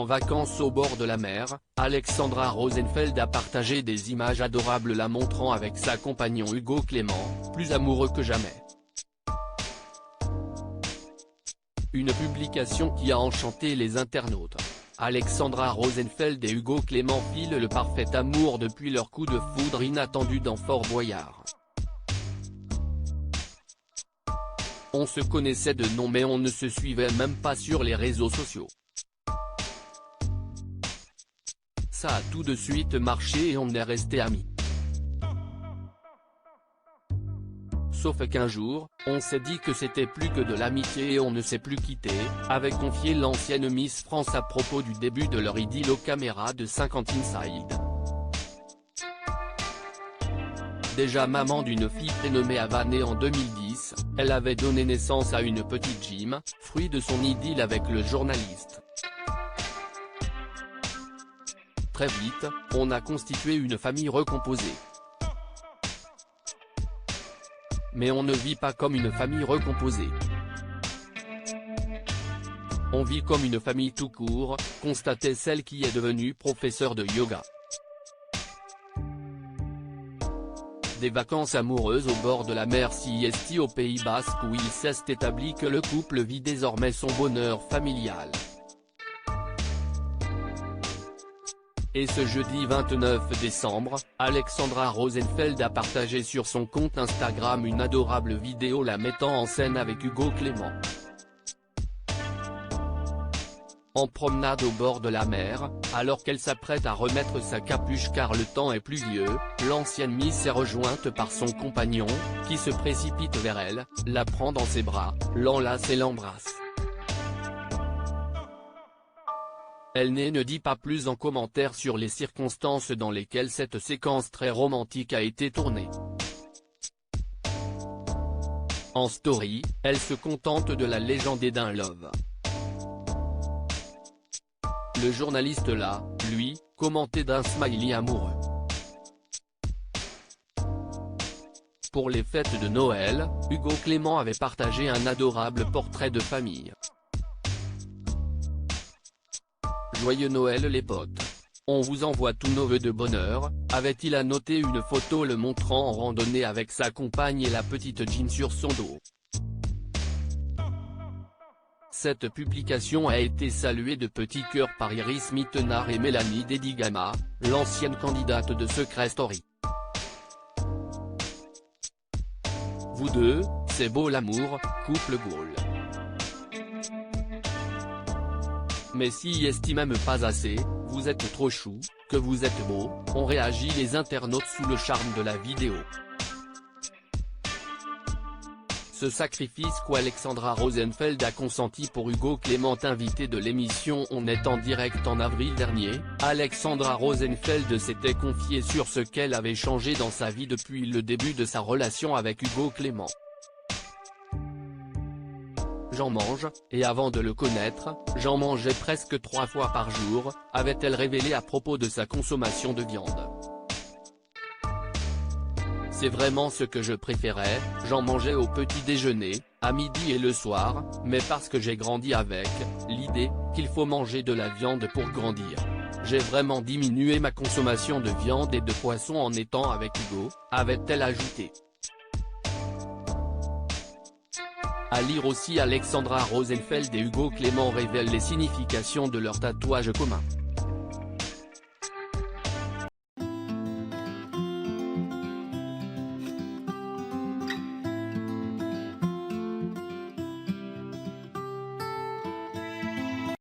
En vacances au bord de la mer, Alexandra Rosenfeld a partagé des images adorables la montrant avec sa compagnon Hugo Clément, plus amoureux que jamais. Une publication qui a enchanté les internautes. Alexandra Rosenfeld et Hugo Clément filent le parfait amour depuis leur coup de foudre inattendu dans Fort Boyard. On se connaissait de nom mais on ne se suivait même pas sur les réseaux sociaux. Ça a tout de suite marché et on est resté amis. Sauf qu'un jour, on s'est dit que c'était plus que de l'amitié et on ne s'est plus quitté, avait confié l'ancienne Miss France à propos du début de leur idylle aux caméras de 50 Inside. Déjà maman d'une fille prénommée Havana en 2010, elle avait donné naissance à une petite Jim, fruit de son idylle avec le journaliste. Très vite, on a constitué une famille recomposée. Mais on ne vit pas comme une famille recomposée. On vit comme une famille tout court, constatait celle qui est devenue professeure de yoga. Des vacances amoureuses au bord de la mer Siesti au Pays Basque où il s'est établi que le couple vit désormais son bonheur familial. Et ce jeudi 29 décembre, Alexandra Rosenfeld a partagé sur son compte Instagram une adorable vidéo la mettant en scène avec Hugo Clément. En promenade au bord de la mer, alors qu'elle s'apprête à remettre sa capuche car le temps est pluvieux, l'ancienne Miss est rejointe par son compagnon, qui se précipite vers elle, la prend dans ses bras, l'enlace et l'embrasse. Elle ne dit pas plus en commentaire sur les circonstances dans lesquelles cette séquence très romantique a été tournée. En story, elle se contente de la légende d'un love. Le journaliste l'a, lui, commenté d'un smiley amoureux. Pour les fêtes de Noël, Hugo Clément avait partagé un adorable portrait de famille. Joyeux Noël les potes. On vous envoie tous nos vœux de bonheur, avait-il annoté une photo le montrant en randonnée avec sa compagne et la petite Jean sur son dos. Cette publication a été saluée de petits cœurs par Iris Mittenard et Mélanie Dedigama, l'ancienne candidate de Secret Story. Vous deux, c'est beau l'amour, couple goal. Mais si estime même pas assez, vous êtes trop chou, que vous êtes beau, ont réagi les internautes sous le charme de la vidéo. Ce sacrifice qu'Alexandra Rosenfeld a consenti pour Hugo Clément invité de l'émission On est en direct en avril dernier, Alexandra Rosenfeld s'était confiée sur ce qu'elle avait changé dans sa vie depuis le début de sa relation avec Hugo Clément. J'en mange, et avant de le connaître, j'en mangeais presque 3 fois par jour, avait-elle révélé à propos de sa consommation de viande. C'est vraiment ce que je préférais, j'en mangeais au petit déjeuner, à midi et le soir, mais parce que j'ai grandi avec l'idée qu'il faut manger de la viande pour grandir. J'ai vraiment diminué ma consommation de viande et de poisson en étant avec Hugo, avait-elle ajouté. À lire aussi Alexandra Rosenfeld et Hugo Clément révèlent les significations de leur tatouage commun.